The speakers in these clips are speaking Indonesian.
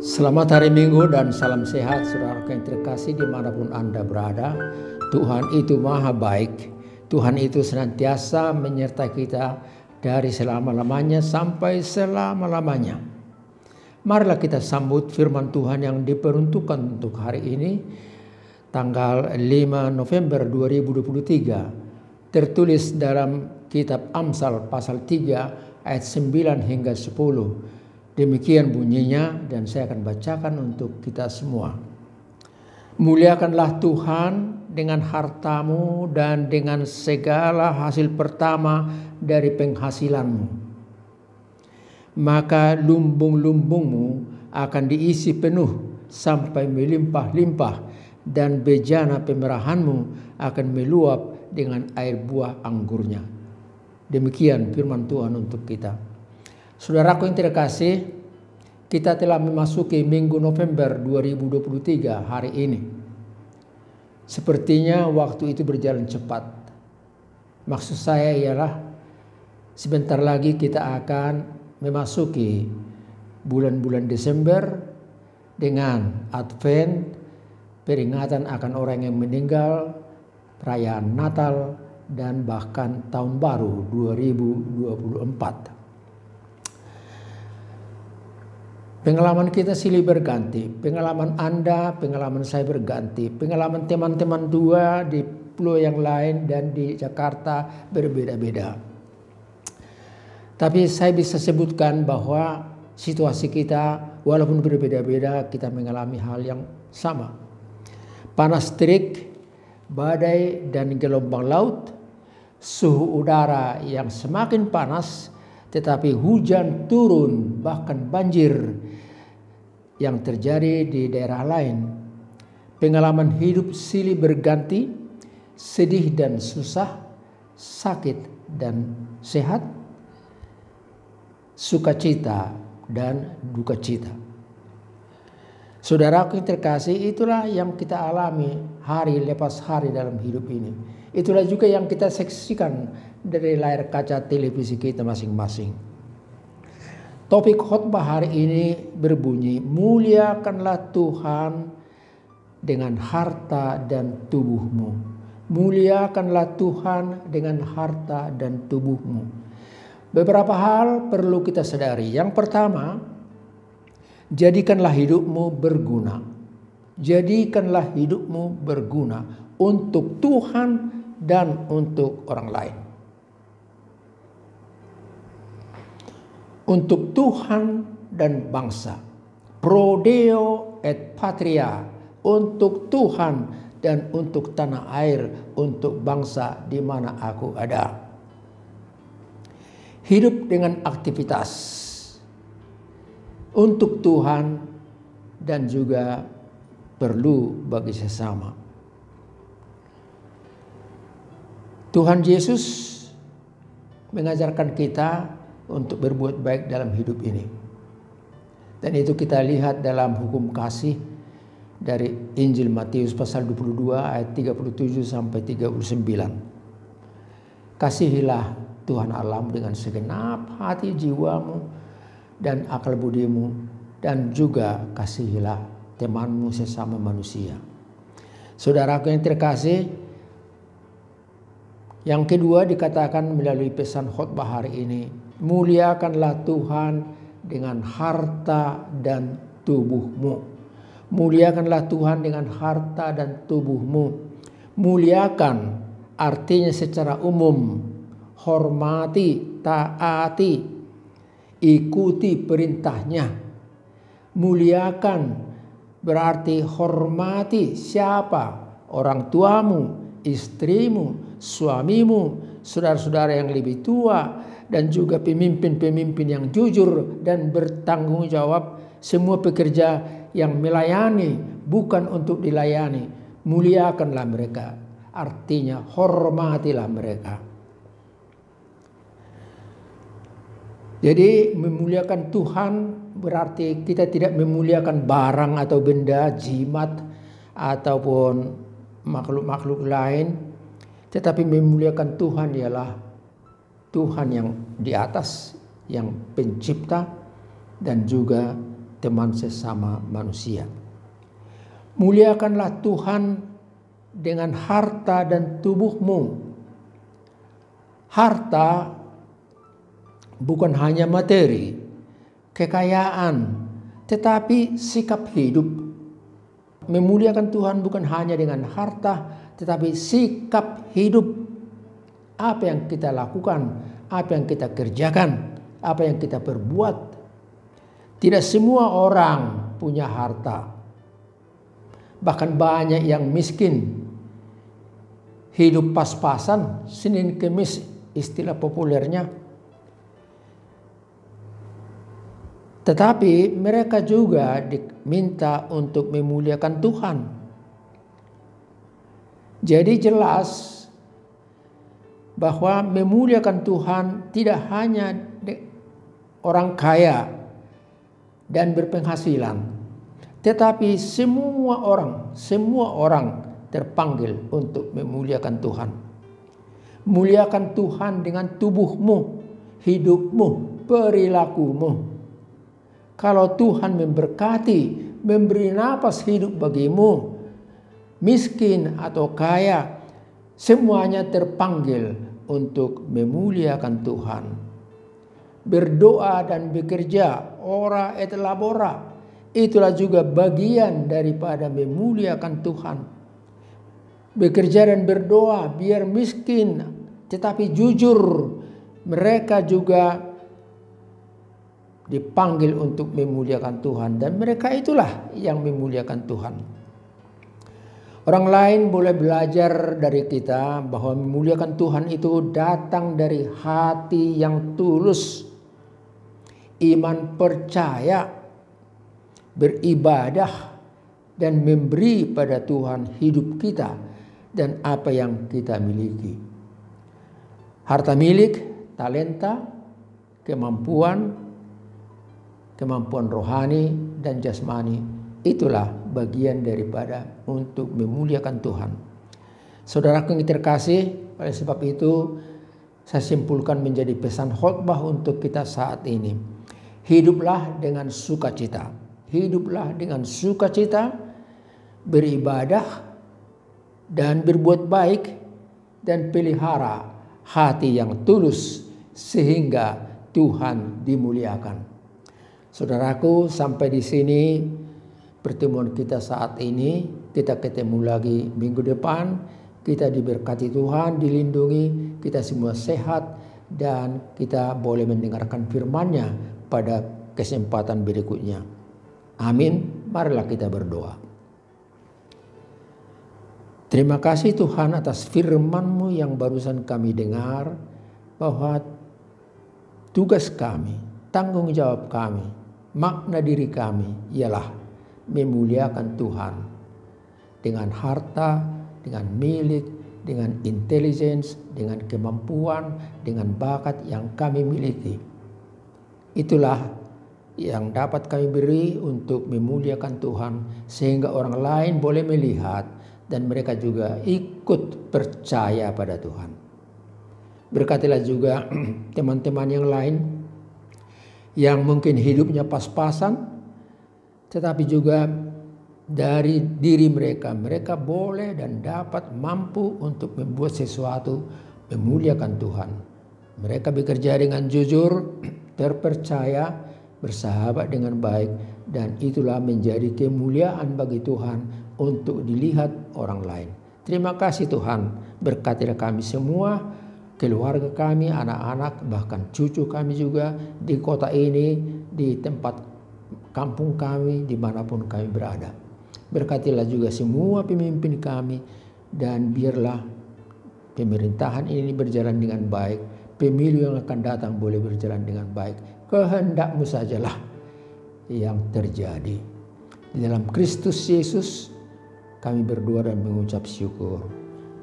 Selamat hari Minggu dan salam sehat saudara yang terkasih dimanapun Anda berada. Tuhan itu maha baik. Tuhan itu senantiasa menyertai kita dari selama-lamanya sampai selama-lamanya. Marilah kita sambut firman Tuhan yang diperuntukkan untuk hari ini, tanggal 5 November 2023. Tertulis dalam kitab Amsal pasal 3 ayat 9 hingga 10. Demikian bunyinya dan saya akan bacakan untuk kita semua. Muliakanlah Tuhan dengan hartamu dan dengan segala hasil pertama dari penghasilanmu. Maka lumbung-lumbungmu akan diisi penuh sampai melimpah-limpah dan bejana pemerahanmu akan meluap dengan air buah anggurnya. Demikian firman Tuhan untuk kita. Saudaraku yang terkasih, kita telah memasuki minggu November 2023 hari ini. Sepertinya waktu itu berjalan cepat. Maksud saya ialah sebentar lagi kita akan memasuki bulan-bulan Desember dengan Advent, peringatan akan orang yang meninggal, perayaan Natal, dan bahkan tahun baru 2024. Pengalaman kita silih berganti, pengalaman Anda, pengalaman saya berganti, pengalaman teman-teman dua di pulau yang lain dan di Jakarta berbeda-beda. Tapi saya bisa sebutkan bahwa situasi kita walaupun berbeda-beda, kita mengalami hal yang sama. Panas terik, badai dan gelombang laut, suhu udara yang semakin panas, tetapi hujan turun, bahkan banjir yang terjadi di daerah lain. Pengalaman hidup silih berganti, sedih dan susah, sakit dan sehat, sukacita dan duka cita. Saudaraku yang terkasih, itulah yang kita alami hari lepas hari dalam hidup ini. Itulah juga yang kita saksikan dari layar kaca televisi kita masing-masing. Topik khotbah hari ini berbunyi, muliakanlah Tuhan dengan harta dan tubuhmu. Muliakanlah Tuhan dengan harta dan tubuhmu. Beberapa hal perlu kita sadari. Yang pertama, jadikanlah hidupmu berguna. Jadikanlah hidupmu berguna untuk Tuhan dan untuk orang lain. Untuk Tuhan dan bangsa. Pro Deo et Patria. Untuk Tuhan dan untuk tanah air, untuk bangsa di mana aku ada. Hidup dengan aktivitas untuk Tuhan dan juga perlu bagi sesama. Tuhan Yesus mengajarkan kita untuk berbuat baik dalam hidup ini. Dan itu kita lihat dalam hukum kasih dari Injil Matius pasal 22 ayat 37 sampai 39. Kasihilah Tuhan Allahmu dengan segenap hati jiwamu dan akal budimu, dan juga kasihilah temanmu sesama manusia. Saudaraku yang terkasih, yang kedua dikatakan melalui pesan khotbah hari ini, muliakanlah Tuhan dengan harta dan tubuhmu. Muliakanlah Tuhan dengan harta dan tubuhmu. Muliakan artinya secara umum, hormati, taati, ikuti perintahnya. Muliakan berarti hormati siapa? Orang tuamu, istrimu, suamimu, saudara-saudara yang lebih tua, dan juga pemimpin-pemimpin yang jujur dan bertanggung jawab, semua pekerja yang melayani bukan untuk dilayani. Muliakanlah mereka, artinya hormatilah mereka. Jadi memuliakan Tuhan berarti kita tidak memuliakan barang atau benda, jimat ataupun makhluk-makhluk lain, tetapi memuliakan Tuhan ialah Tuhan yang di atas, yang pencipta dan juga teman sesama manusia. Muliakanlah Tuhan dengan harta dan tubuhmu. Harta bukan hanya materi, kekayaan, tetapi sikap hidup. Memuliakan Tuhan bukan hanya dengan harta, tetapi sikap hidup. Apa yang kita lakukan, apa yang kita kerjakan, apa yang kita perbuat. Tidak semua orang punya harta. Bahkan banyak yang miskin. Hidup pas-pasan, Senin Kemis istilah populernya. Tetapi mereka juga diminta untuk memuliakan Tuhan. Jadi jelas bahwa memuliakan Tuhan tidak hanya orang kaya dan berpenghasilan. Tetapi semua orang terpanggil untuk memuliakan Tuhan. Muliakan Tuhan dengan tubuhmu, hidupmu, perilakumu. Kalau Tuhan memberkati, memberi napas hidup bagimu, miskin atau kaya, semuanya terpanggil untuk memuliakan Tuhan. Berdoa dan bekerja, ora et labora, itulah juga bagian daripada memuliakan Tuhan. Bekerja dan berdoa biar miskin tetapi jujur, mereka juga dipanggil untuk memuliakan Tuhan, dan mereka itulah yang memuliakan Tuhan. Orang lain boleh belajar dari kita bahwa memuliakan Tuhan itu datang dari hati yang tulus, iman percaya, beribadah, dan memberi pada Tuhan hidup kita dan apa yang kita miliki. Harta milik, talenta, kemampuan rohani dan jasmani, itulah bagian daripada untuk memuliakan Tuhan. Saudaraku yang terkasih, oleh sebab itu saya simpulkan menjadi pesan khotbah untuk kita saat ini. Hiduplah dengan sukacita. Hiduplah dengan sukacita, beribadah dan berbuat baik, dan pelihara hati yang tulus sehingga Tuhan dimuliakan. Saudaraku, sampai di sini pertemuan kita saat ini. Kita ketemu lagi minggu depan. Kita diberkati Tuhan, dilindungi, kita semua sehat, dan kita boleh mendengarkan firman-Nya pada kesempatan berikutnya. Amin. Marilah kita berdoa. Terima kasih Tuhan atas firman-Mu yang barusan kami dengar, bahwa tugas kami, tanggung jawab kami, makna diri kami ialah memuliakan Tuhan dengan harta, dengan milik, dengan intelligence, dengan kemampuan, dengan bakat yang kami miliki. Itulah yang dapat kami beri untuk memuliakan Tuhan, sehingga orang lain boleh melihat dan mereka juga ikut percaya pada Tuhan. Berkatilah juga teman-teman yang lain yang mungkin hidupnya pas-pasan, tetapi juga dari diri mereka boleh dan dapat mampu untuk membuat sesuatu memuliakan Tuhan. Mereka bekerja dengan jujur, terpercaya, bersahabat dengan baik, dan itulah menjadi kemuliaan bagi Tuhan untuk dilihat orang lain. Terima kasih Tuhan, berkatilah kami semua, keluarga kami, anak-anak, bahkan cucu kami juga di kota ini, di tempat kampung kami, dimanapun kami berada. Berkatilah juga semua pemimpin kami, dan biarlah pemerintahan ini berjalan dengan baik, pemilu yang akan datang boleh berjalan dengan baik. Kehendak-Mu sajalah yang terjadi. Di dalam Kristus Yesus kami berdoa dan mengucap syukur.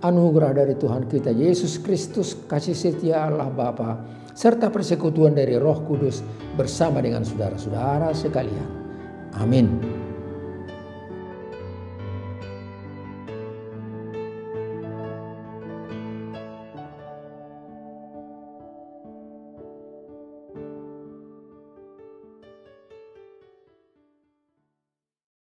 Anugerah dari Tuhan kita Yesus Kristus, kasih setia Allah Bapa, serta persekutuan dari Roh Kudus bersama dengan saudara-saudara sekalian. Amin.